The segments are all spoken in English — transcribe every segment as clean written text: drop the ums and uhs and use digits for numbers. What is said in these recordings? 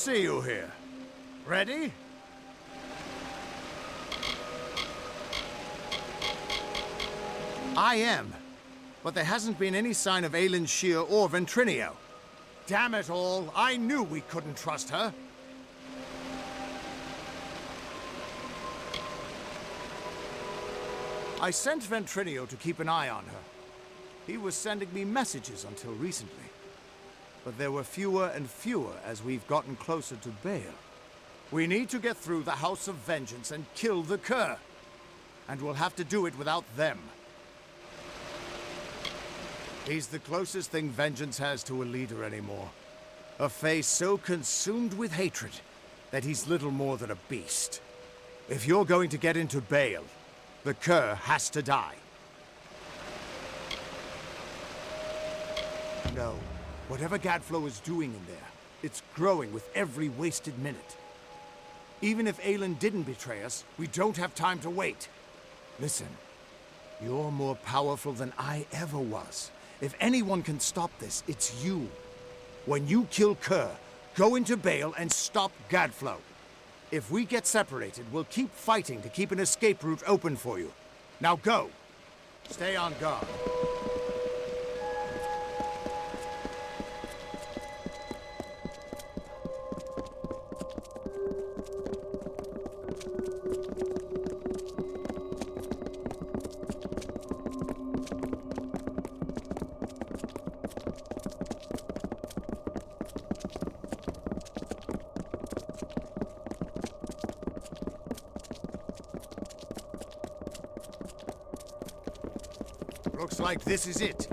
see you here. Ready? I am. But there hasn't been any sign of Aelin Shear or Ventrinio. Damn it all, I knew we couldn't trust her. I sent Ventrinio to keep an eye on her. He was sending me messages until recently. But there were fewer and fewer as we've gotten closer to Baal. We need to get through the House of Vengeance and kill the Cur. And we'll have to do it without them. He's the closest thing Vengeance has to a leader anymore. A face so consumed with hatred that he's little more than a beast. If you're going to get into Baal, the Cur has to die. No. Whatever Gadflow is doing in there, it's growing with every wasted minute. Even if Aelin didn't betray us, we don't have time to wait. Listen, you're more powerful than I ever was. If anyone can stop this, it's you. When you kill Cur, go into Baal and stop Gadflow. If we get separated, we'll keep fighting to keep an escape route open for you. Now go. Stay on guard. Looks like this is it.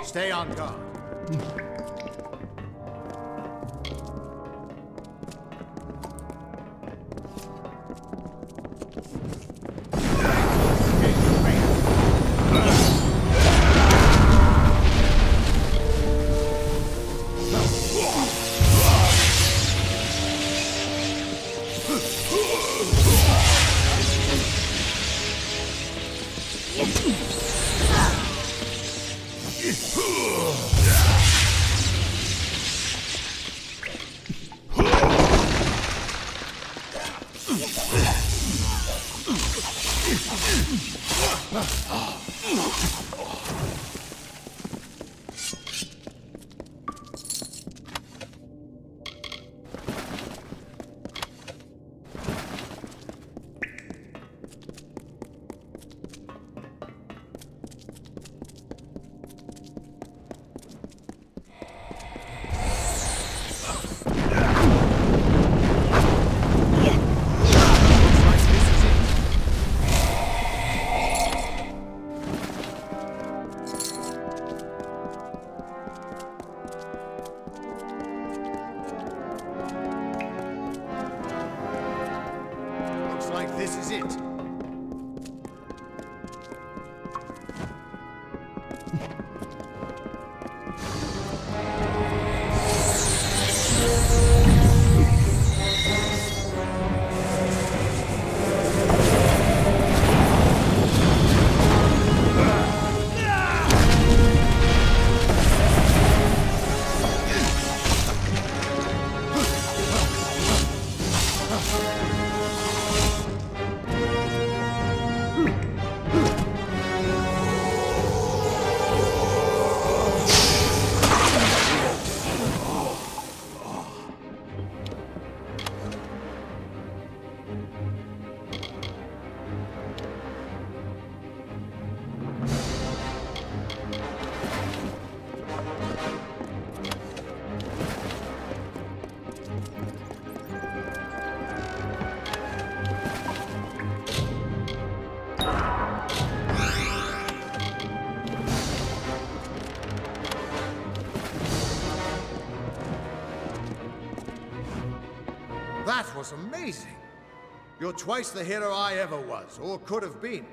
Stay on guard. This is it. That was amazing. You're twice the hero I ever was, or could have been.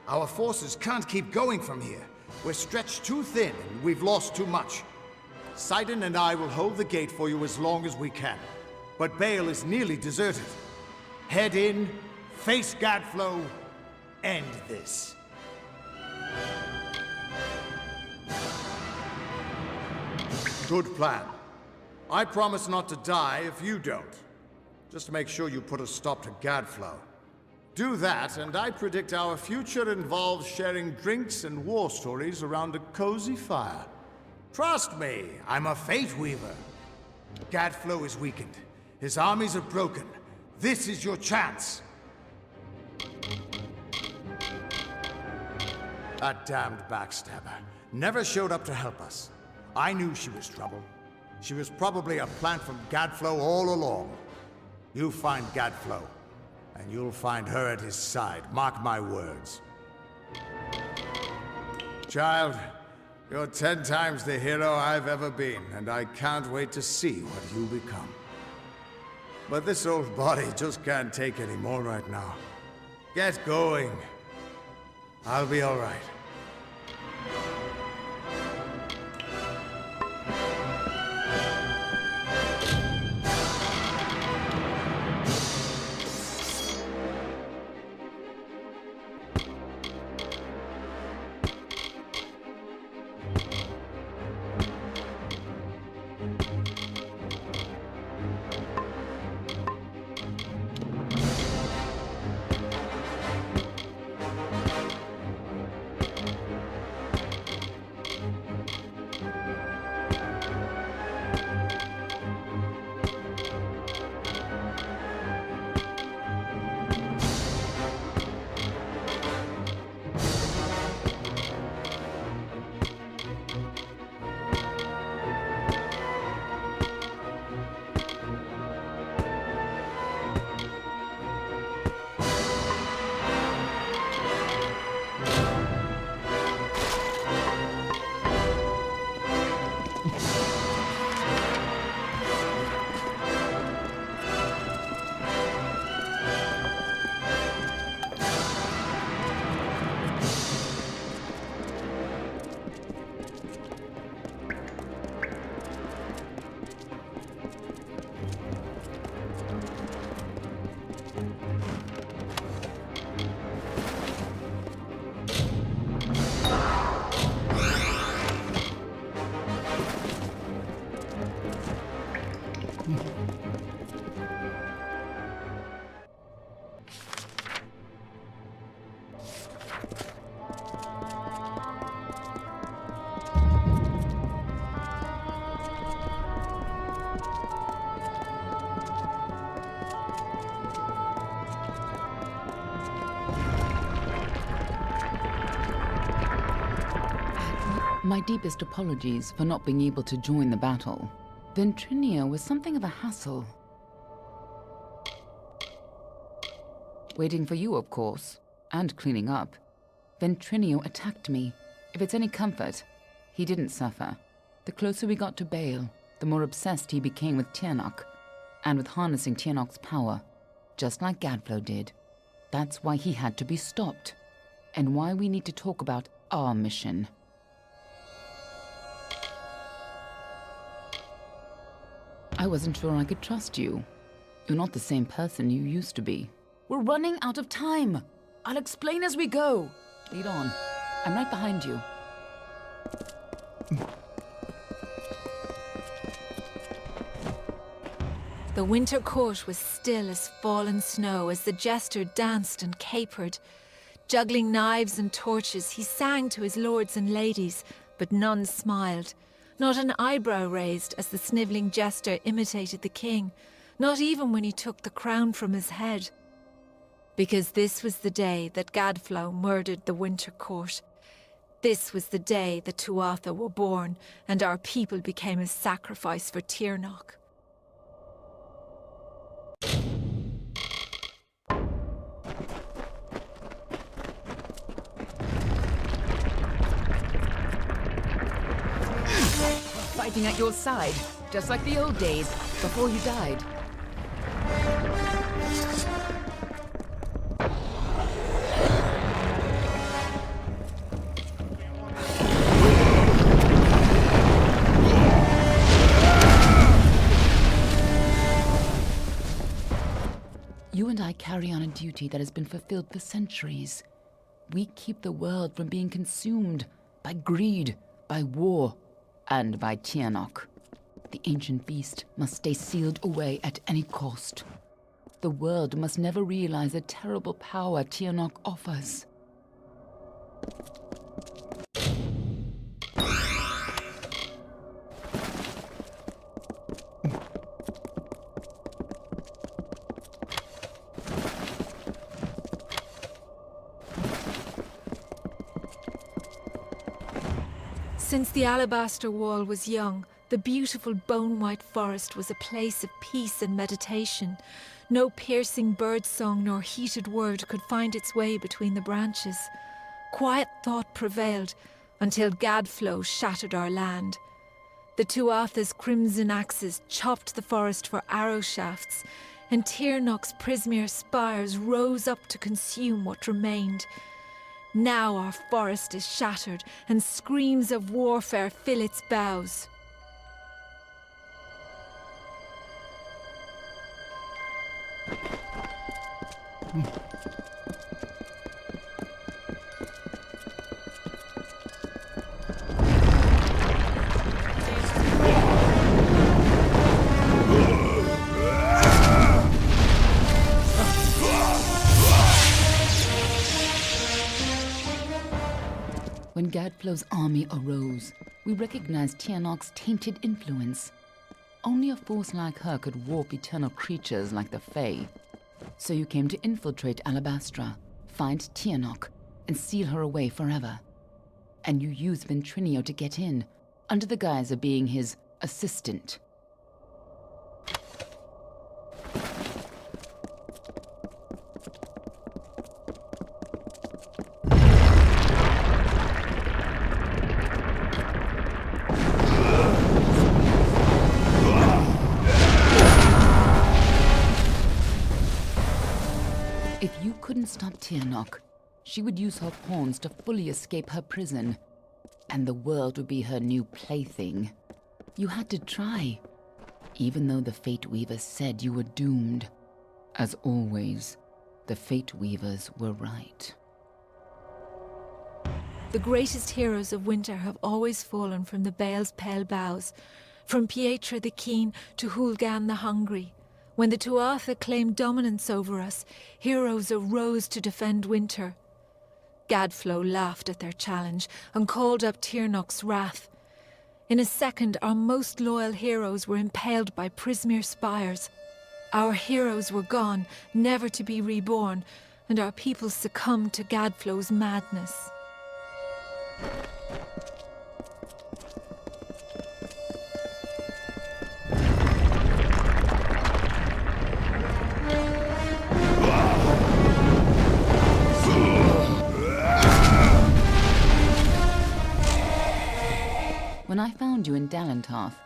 Our forces can't keep going from here. We're stretched too thin, and we've lost too much. Sidon and I will hold the gate for you as long as we can. But Bale is nearly deserted. Head in, face Gadflow, end this. Good plan. I promise not to die if you don't. Just to make sure you put a stop to Gadflow. Do that, and I predict our future involves sharing drinks and war stories around a cozy fire. Trust me, I'm a Fate Weaver. Gadflow is weakened. His armies are broken. This is your chance. That damned backstabber never showed up to help us. I knew she was trouble. She was probably a plant from Gadflow all along. You find Gadflow, and you'll find her at his side. Mark my words. Child, you're 10 times the hero I've ever been, and I can't wait to see what you become. But this old body just can't take any more right now. Get going. I'll be all right. My deepest apologies for not being able to join the battle. Ventrinia was something of a hassle. Waiting for you, of course, and cleaning up. Ventrinio attacked me. If it's any comfort, he didn't suffer. The closer we got to Bale, the more obsessed he became with Tiernok, and with harnessing Tiernok's power, just like Gadflow did. That's why he had to be stopped, and why we need to talk about our mission. I wasn't sure I could trust you. You're not the same person you used to be. We're running out of time. I'll explain as we go. Lead on. I'm right behind you. The winter court was still as fallen snow as the jester danced and capered. Juggling knives and torches, he sang to his lords and ladies, but none smiled. Not an eyebrow raised as the snivelling jester imitated the king, not even when he took the crown from his head. Because this was the day that Gadflow murdered the winter court. This was the day the Tuatha were born, and our people became a sacrifice for Tiernok. Fighting at your side, just like the old days, before you died. You and I carry on a duty that has been fulfilled for centuries. We keep the world from being consumed by greed, by war, and by Tiernok. The ancient beast must stay sealed away at any cost. The world must never realize the terrible power Tiernok offers. Since the alabaster wall was young, the beautiful bone-white forest was a place of peace and meditation. No piercing birdsong nor heated word could find its way between the branches. Quiet thought prevailed until Gadflow shattered our land. The Tuatha's crimson axes chopped the forest for arrow shafts, and Tiernok's prismere spires rose up to consume what remained. Now our forest is shattered, and screams of warfare fill its boughs. When Gadflow's army arose, we recognized Tiernok's tainted influence. Only a force like her could warp eternal creatures like the Fae. So you came to infiltrate Alabastra, find Tiernok, and seal her away forever. And you used Ventrinio to get in, under the guise of being his assistant. If you couldn't stop Tiernok, she would use her pawns to fully escape her prison, and the world would be her new plaything. You had to try, even though the Fate Weavers said you were doomed. As always, the Fate Weavers were right. The greatest heroes of winter have always fallen from the Bale's pale boughs, from Pietra the Keen to Hulgan the Hungry. When the Tuatha claimed dominance over us, heroes arose to defend winter. Gadflow laughed at their challenge and called up Tirnoch's wrath. In a second, our most loyal heroes were impaled by Prismere spires. Our heroes were gone, never to be reborn, and our people succumbed to Gadflow's madness. When I found you in Dalentarth,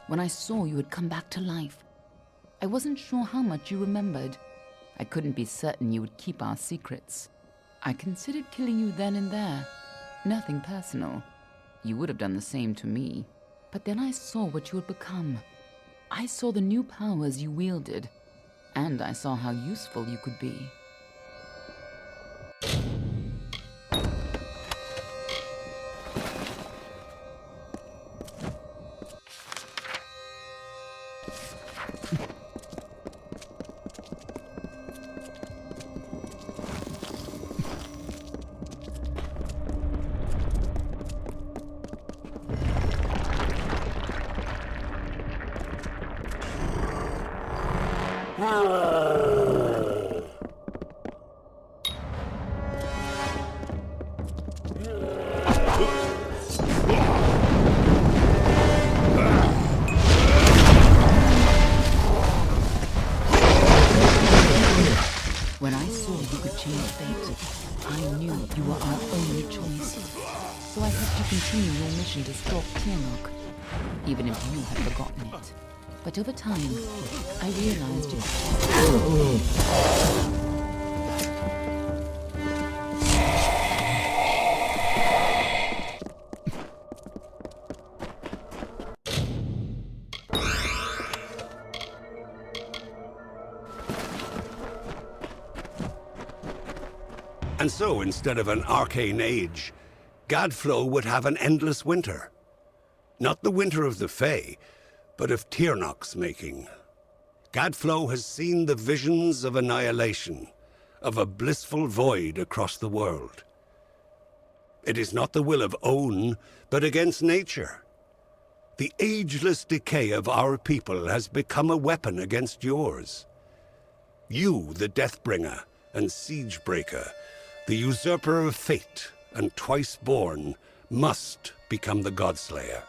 when I saw you had come back to life, I wasn't sure how much you remembered. I couldn't be certain you would keep our secrets. I considered killing you then and there. Nothing personal. You would have done the same to me. But then I saw what you had become. I saw the new powers you wielded, and I saw how useful you could be. When I saw you could change fate, I knew you were our only choice. So I had to continue your mission to stop Tirnoch, even if you had forgotten it. But over time, I realized you... And so, instead of an arcane age, Gadflow would have an endless winter. Not the winter of the Fae, but of Tirnoch's making. Gadflow has seen the visions of annihilation, of a blissful void across the world. It is not the will of Own, but against nature. The ageless decay of our people has become a weapon against yours. You, the Deathbringer and Siegebreaker, the usurper of fate and twice born, must become the Godslayer.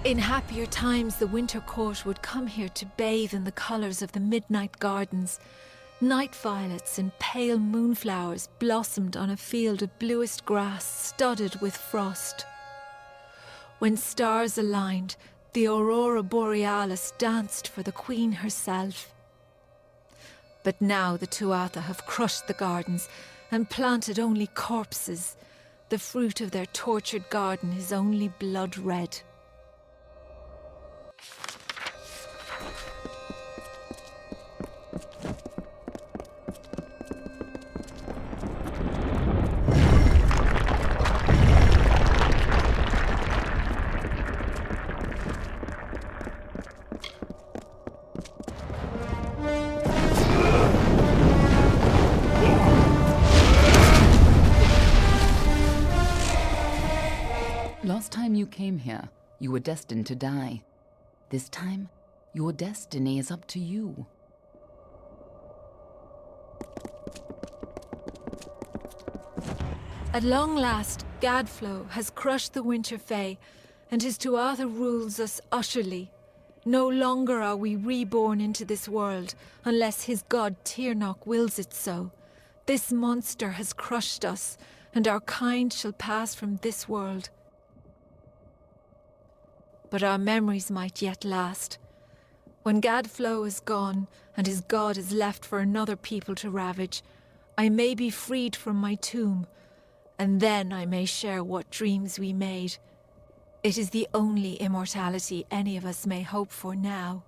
In happier times, the Winter Court would come here to bathe in the colours of the midnight gardens. Night violets and pale moonflowers blossomed on a field of bluest grass studded with frost. When stars aligned, the Aurora Borealis danced for the Queen herself. But now the Tuatha have crushed the gardens and planted only corpses. The fruit of their tortured garden is only blood red. Last time you came here, you were destined to die. This time, your destiny is up to you. At long last, Gadflow has crushed the Winter Fae, and his Tuatha rules us utterly. No longer are we reborn into this world, unless his god Tirnoch wills it so. This monster has crushed us, and our kind shall pass from this world. But our memories might yet last. When Gadflow is gone, and his god is left for another people to ravage, I may be freed from my tomb, and then I may share what dreams we made. It is the only immortality any of us may hope for now.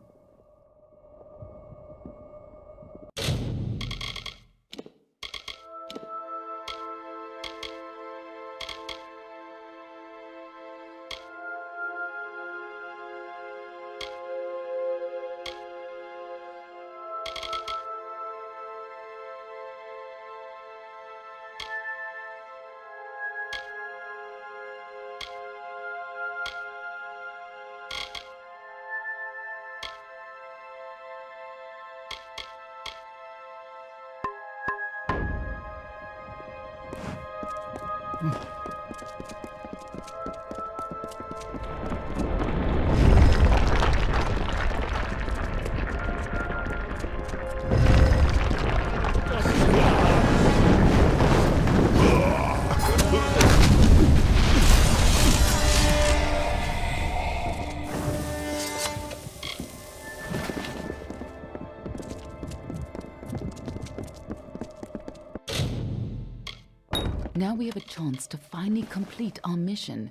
Now we have a chance to finally complete our mission.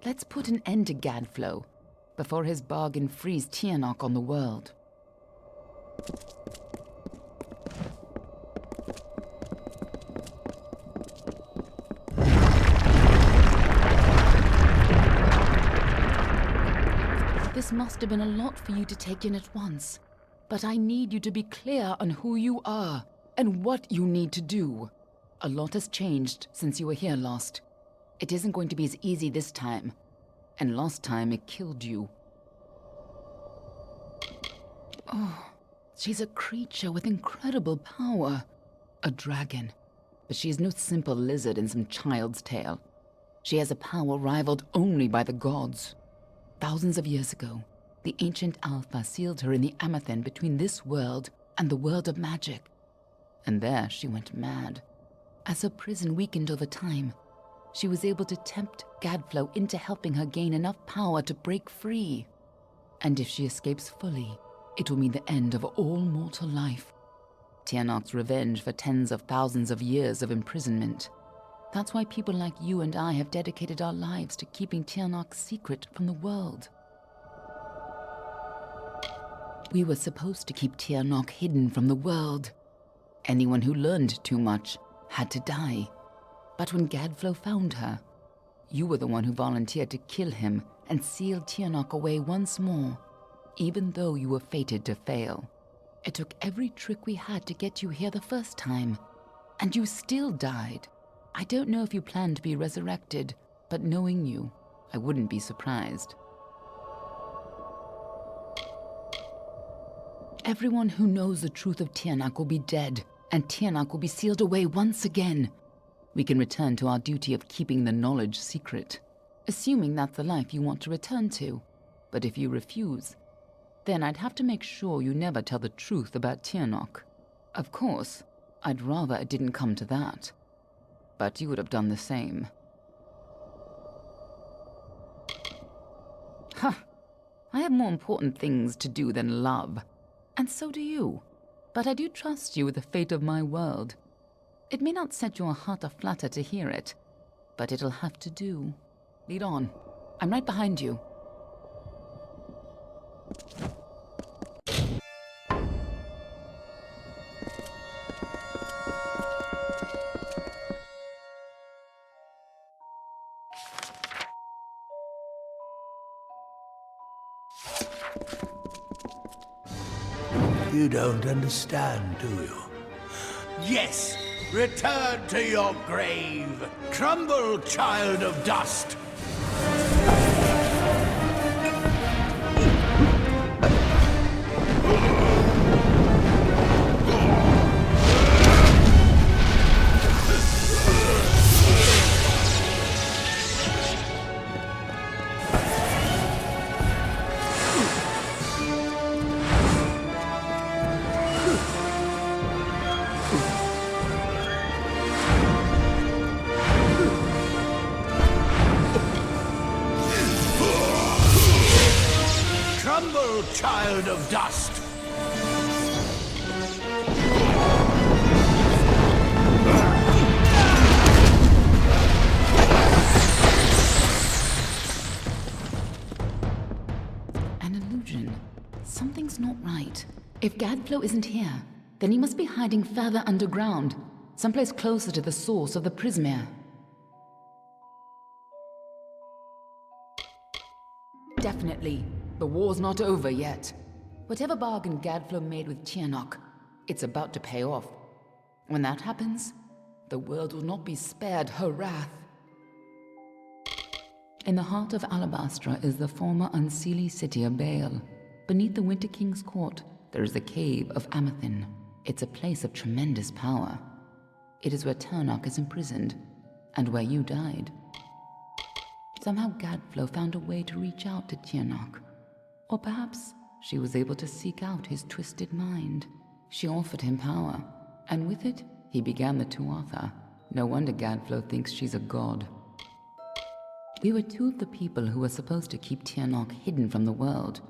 Let's put an end to Gadflow before his bargain frees Tiernok on the world. This must have been a lot for you to take in at once, but I need you to be clear on who you are and what you need to do. A lot has changed since you were here last. It isn't going to be as easy this time. And last time it killed you. Oh, she's a creature with incredible power. A dragon. But she is no simple lizard in some child's tale. She has a power rivaled only by the gods. Thousands of years ago, the ancient Alpha sealed her in the Amethyst between this world and the world of magic. And there she went mad. As her prison weakened over time, she was able to tempt Gadflow into helping her gain enough power to break free. And if she escapes fully, it will mean the end of all mortal life. Tiernok's revenge for tens of thousands of years of imprisonment. That's why people like you and I have dedicated our lives to keeping Tiernok's secret from the world. We were supposed to keep Tiernok hidden from the world. Anyone who learned too much had to die. But when Gadflow found her, you were the one who volunteered to kill him and seal Tiernok away once more, even though you were fated to fail. It took every trick we had to get you here the first time, and you still died. I don't know if you plan to be resurrected, but knowing you, I wouldn't be surprised. Everyone who knows the truth of Tiernok will be dead, and Tiernok will be sealed away once again. We can return to our duty of keeping the knowledge secret, assuming that's the life you want to return to. But if you refuse, then I'd have to make sure you never tell the truth about Tiernok. Of course, I'd rather it didn't come to that. But you would have done the same. Ha! I have more important things to do than love. And so do you. But I do trust you with the fate of my world. It may not set your heart aflutter to hear it, but it'll have to do. Lead on. I'm right behind you. You don't understand, do you? Yes! Return to your grave! Crumble, child of dust! Child of dust! An illusion. Something's not right. If Gadflow isn't here, then he must be hiding further underground, someplace closer to the source of the Prismere. Definitely. The war's not over yet. Whatever bargain Gadflow made with Tiernok, it's about to pay off. When that happens, the world will not be spared her wrath. In the heart of Alabastra is the former unseelie city of Baal. Beneath the Winter King's court, there is the Cave of Amethyst. It's a place of tremendous power. It is where Tiernok is imprisoned, and where you died. Somehow Gadflo found a way to reach out to Tiernok. Or perhaps she was able to seek out his twisted mind. She offered him power, and with it, he began the Tuatha. No wonder Gadflo thinks she's a god. We were two of the people who were supposed to keep Tiernok hidden from the world.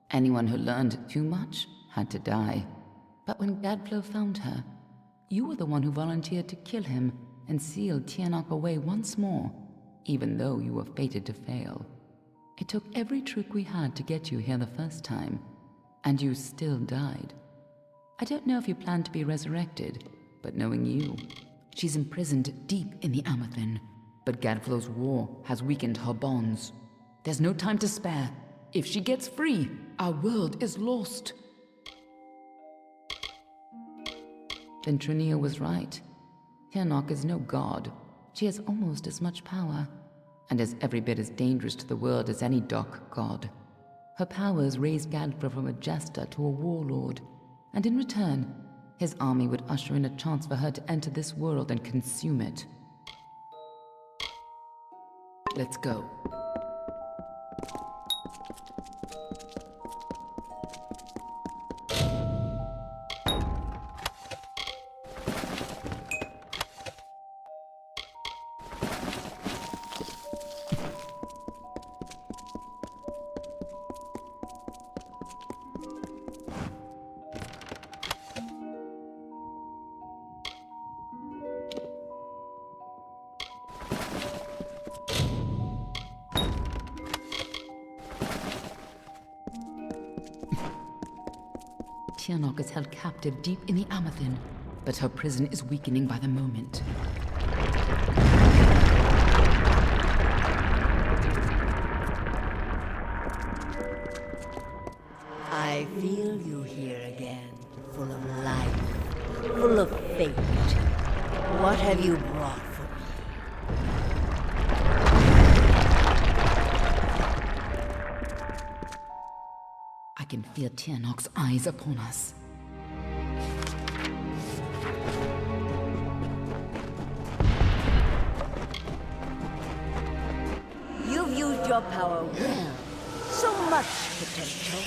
Anyone who learned too much had to die. But when Gadflo found her, you were the one who volunteered to kill him and sealed Tiernok away once more, even though you were fated to fail. It took every trick we had to get you here the first time, and you still died. I don't know if you plan to be resurrected, but knowing you, she's imprisoned deep in the Amathin. But Gadflo's war has weakened her bonds. There's no time to spare. If she gets free, our world is lost. Then Trinio was right. Tiernok is no god. She has almost as much power, and is every bit as dangerous to the world as any Doc god. Her powers raised Gadflo from a jester to a warlord, and in return, his army would usher in a chance for her to enter this world and consume it. Let's go. Tiernok is held captive deep in the Amathin, but her prison is weakening by the moment. I feel you here again, full of life, full of fate. What have you brought for me? I can feel Tiernok's eyes upon us. You've used your power well. So much potential.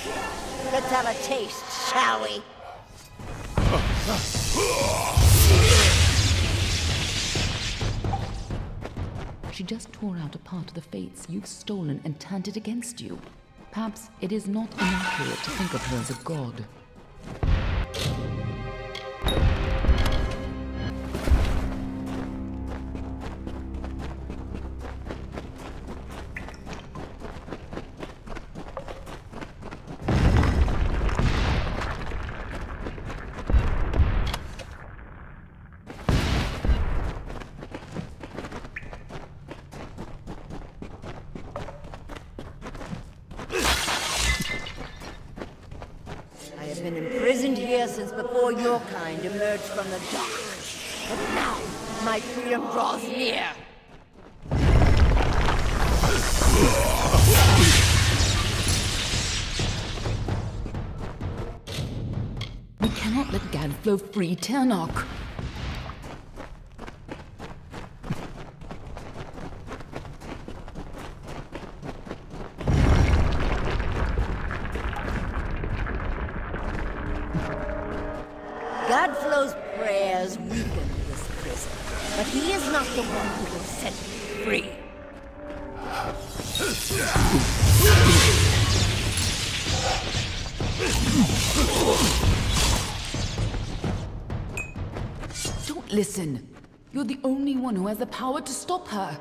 Let's have a taste, shall we? She just tore out a part of the fates you've stolen and turned it against you. Perhaps it is not inaccurate to think of her as a god. I have been imprisoned here since before your kind emerged from the dark. But now, my freedom draws near. We cannot let Gadflo free Tiernok. Gadflo's prayers weaken this prison, but he is not the one who will set me free. Don't listen. You're the only one who has the power to stop her.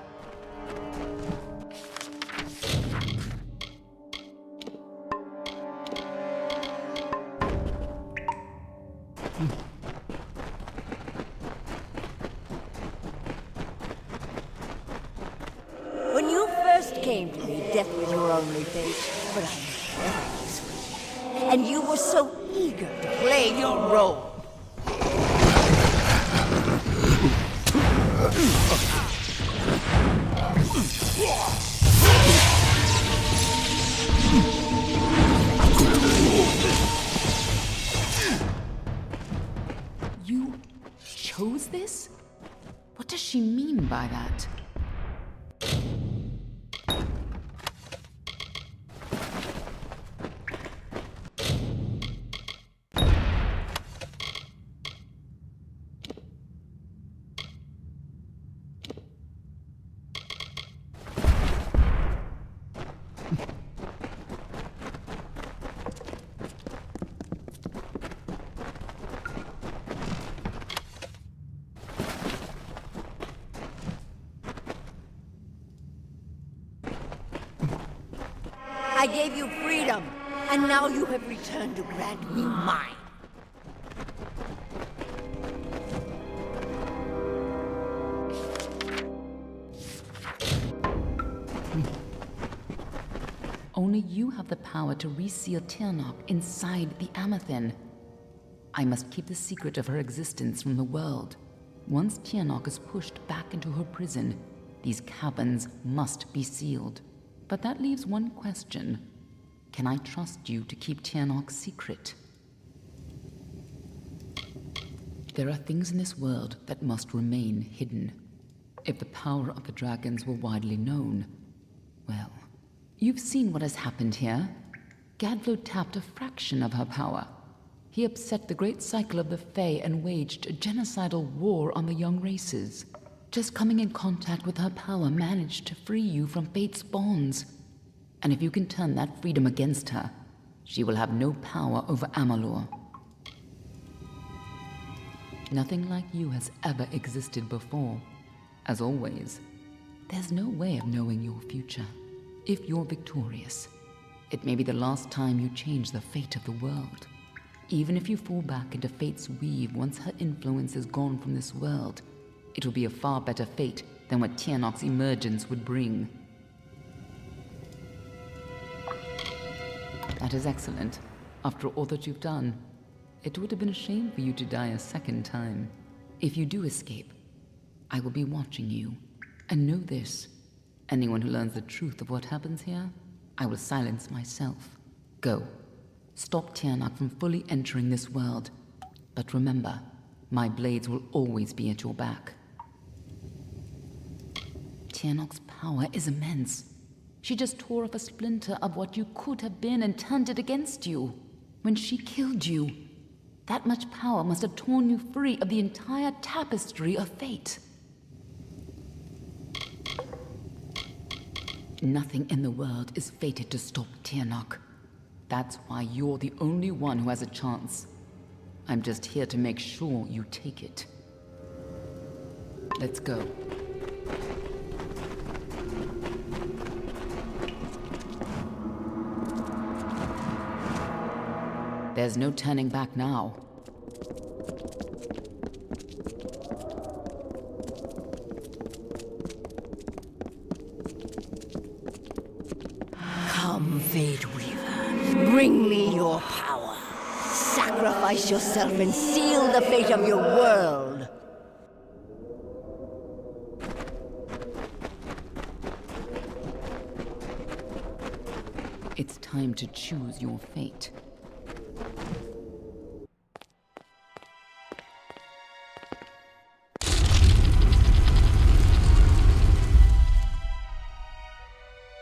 When you first came to me, death was your only fate, but I am very sweet. And you were so eager to play your role. You chose this? What does she mean by that? I gave you freedom, and now you have returned to grant me mine. Only you have the power to reseal Tirnoch inside the Amethyst. I must keep the secret of her existence from the world. Once Tirnoch is pushed back into her prison, these caverns must be sealed. But that leaves one question. Can I trust you to keep Tirnoch's secret? There are things in this world that must remain hidden. If the power of the dragons were widely known, well, you've seen what has happened here. Gadflo tapped a fraction of her power. He upset the great cycle of the Fae and waged a genocidal war on the young races. Just coming in contact with her power managed to free you from fate's bonds. And if you can turn that freedom against her, she will have no power over Amalur. Nothing like you has ever existed before. As always, there's no way of knowing your future. If you're victorious, it may be the last time you change the fate of the world. Even if you fall back into fate's weave once her influence is gone from this world, it will be a far better fate than what Tirnoch's emergence would bring. That is excellent. After all that you've done, it would have been a shame for you to die a second time. If you do escape, I will be watching you. And know this, anyone who learns the truth of what happens here, I will silence myself. Go. Stop Tirnoch from fully entering this world. But remember, my blades will always be at your back. Tirnoch's power is immense. She just tore off a splinter of what you could have been and turned it against you. When she killed you, that much power must have torn you free of the entire tapestry of fate. Nothing in the world is fated to stop Tirnoch. That's why you're the only one who has a chance. I'm just here to make sure you take it. Let's go. There's no turning back now. Come, Fate Weaver, bring me your power. Sacrifice yourself and seal the fate of your world. It's time to choose your fate.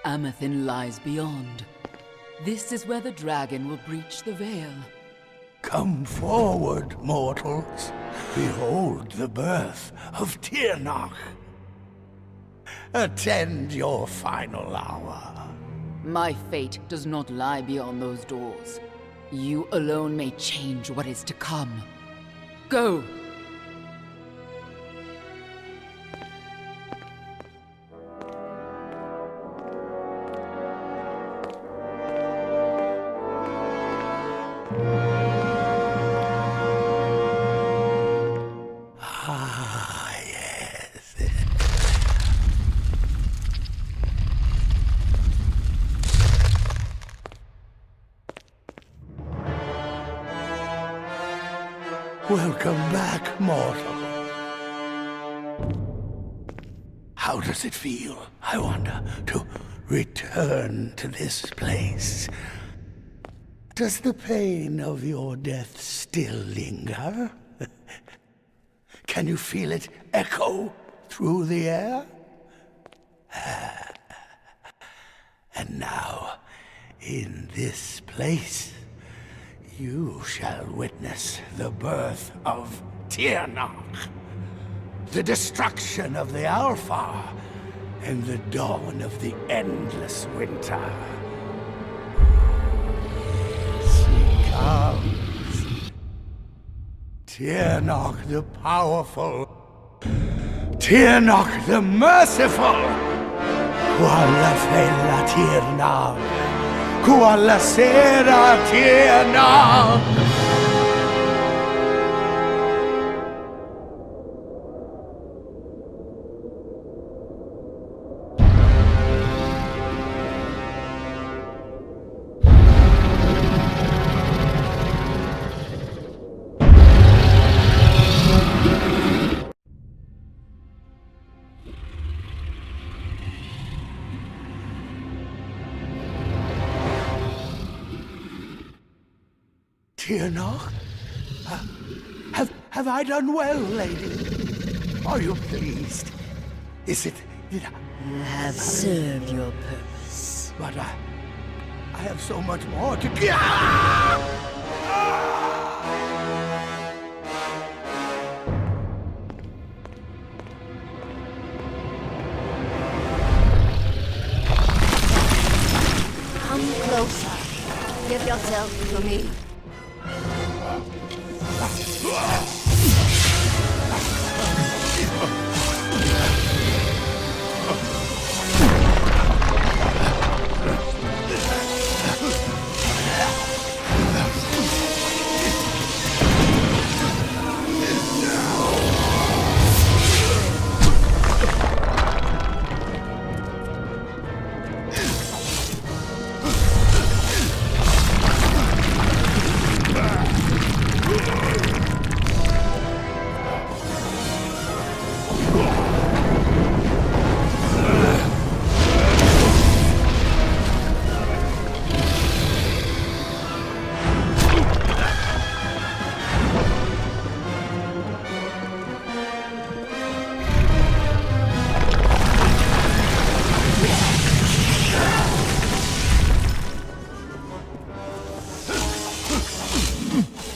Amethyst lies beyond. This is where the dragon will breach the veil. Come forward, mortals. Behold the birth of Tirnoch. Attend your final hour. My fate does not lie beyond those doors. You alone may change what is to come. Go! Welcome back, mortal. How does it feel, I wonder, to return to this place? Does the pain of your death still linger? Can you feel it echo through the air? And now, in this place, you shall witness the birth of Tirnoch, the destruction of the Alpha, and the dawn of the endless winter. She comes. Tirnoch the powerful. Tirnoch the merciful. Qualla fella Tirnoch. Qualla sera Tirnoch. Tirnoch? Have I done well, lady? Are you pleased? Is it... You have served your purpose. But I have so much more to give. Come closer. Give yourself to me.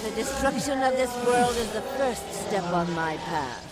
The destruction of this world is the first step on my path.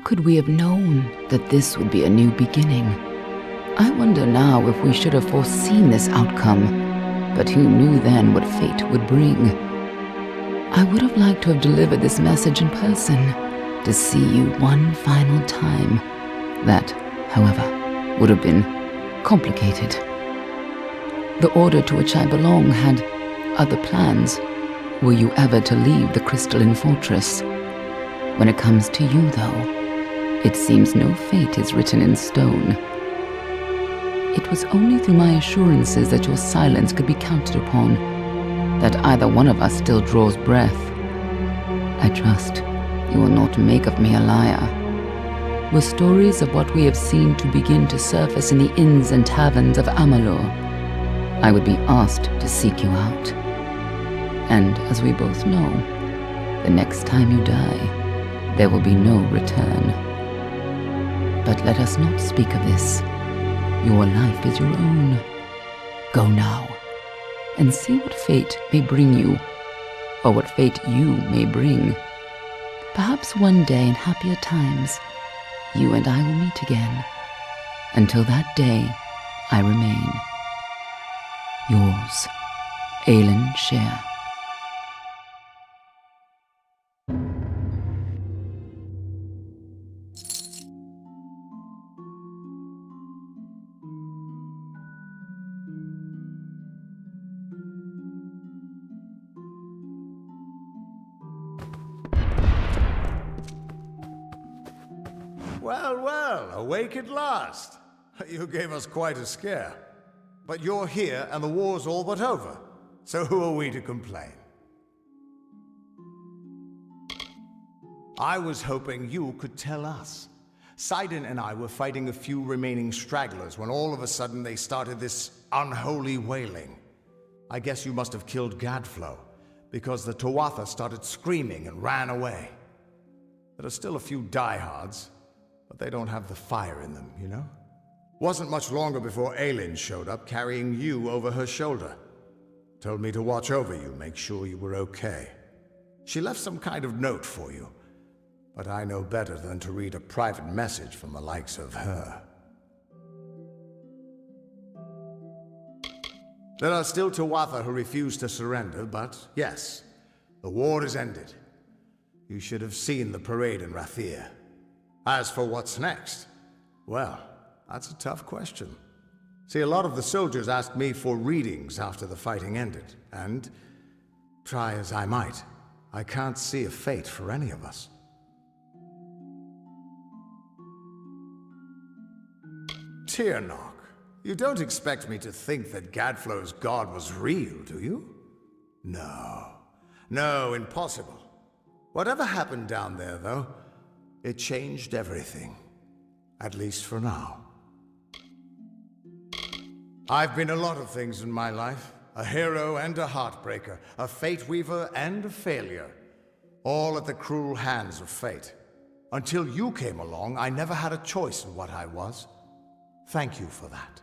could we have known that this would be a new beginning? I wonder now if we should have foreseen this outcome, but who knew then what fate would bring? I would have liked to have delivered this message in person, to see you one final time. That, however, would have been complicated. The order to which I belong had other plans. Were you ever to leave the crystalline fortress? When it comes to you, though, it seems no fate is written in stone. It was only through my assurances that your silence could be counted upon that either one of us still draws breath. I trust you will not make of me a liar. Were stories of what we have seen to begin to surface in the inns and taverns of Amalur, I would be asked to seek you out. And as we both know, the next time you die, there will be no return. But let us not speak of this. Your life is your own. Go now, and see what fate may bring you, or what fate you may bring. Perhaps one day in happier times, you and I will meet again. Until that day, I remain yours, Aelin Sher. Well, well, awake at last. You gave us quite a scare. But you're here and the war's all but over. So who are we to complain? I was hoping you could tell us. Sidon and I were fighting a few remaining stragglers when all of a sudden they started this unholy wailing. I guess you must have killed Gadflow, because the Tuatha started screaming and ran away. There are still a few diehards, but they don't have the fire in them, you know? Wasn't much longer before Aelin showed up carrying you over her shoulder. Told me to watch over you, make sure you were okay. She left some kind of note for you, but I know better than to read a private message from the likes of her. There are still Tuatha who refuse to surrender, but yes, the war is ended. You should have seen the parade in Rathir. As for what's next, well, that's a tough question. See, a lot of the soldiers asked me for readings after the fighting ended, and try as I might, I can't see a fate for any of us. Tirnoch, you don't expect me to think that Gadflow's god was real, do you? No, impossible. Whatever happened down there, though, it changed everything. At least for now. I've been a lot of things in my life. A hero and a heartbreaker. A fate weaver and a failure. All at the cruel hands of fate. Until you came along, I never had a choice in what I was. Thank you for that.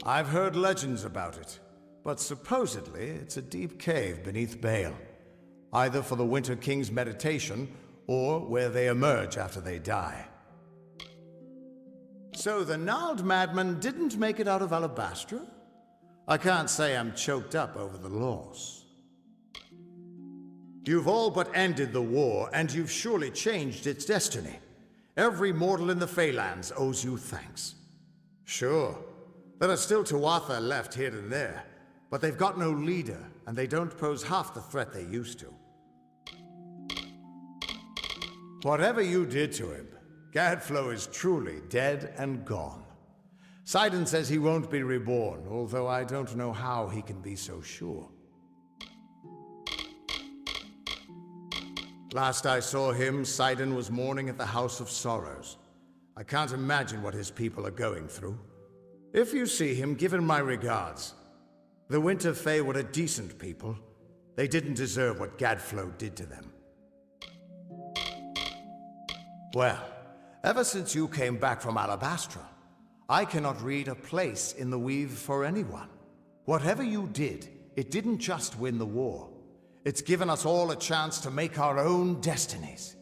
I've heard legends about it, but supposedly it's a deep cave beneath Bale. Either for the Winter King's meditation, or where they emerge after they die. So the gnarled madman didn't make it out of Alabastra? I can't say I'm choked up over the loss. You've all but ended the war, and you've surely changed its destiny. Every mortal in the Feylands owes you thanks. Sure, there are still Tuatha left here and there, but they've got no leader, and they don't pose half the threat they used to. Whatever you did to him, Gadflow is truly dead and gone. Sidon says he won't be reborn, although I don't know how he can be so sure. Last I saw him, Sidon was mourning at the House of Sorrows. I can't imagine what his people are going through. If you see him, give him my regards. The Winter Fae were a decent people. They didn't deserve what Gadflow did to them. Well, ever since you came back from Alabastra, I cannot read a place in the Weave for anyone. Whatever you did, it didn't just win the war. It's given us all a chance to make our own destinies.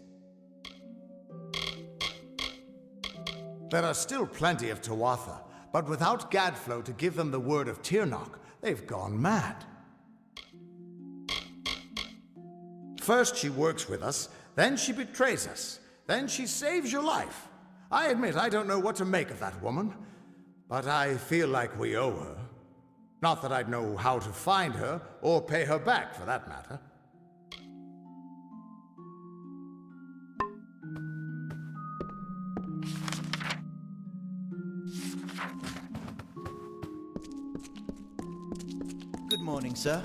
There are still plenty of Tuatha, but without Gadflow to give them the word of Tirnoch, they've gone mad. First she works with us, then she betrays us, then she saves your life. I admit I don't know what to make of that woman, but I feel like we owe her. Not that I'd know how to find her, or pay her back for that matter. Good morning, sir.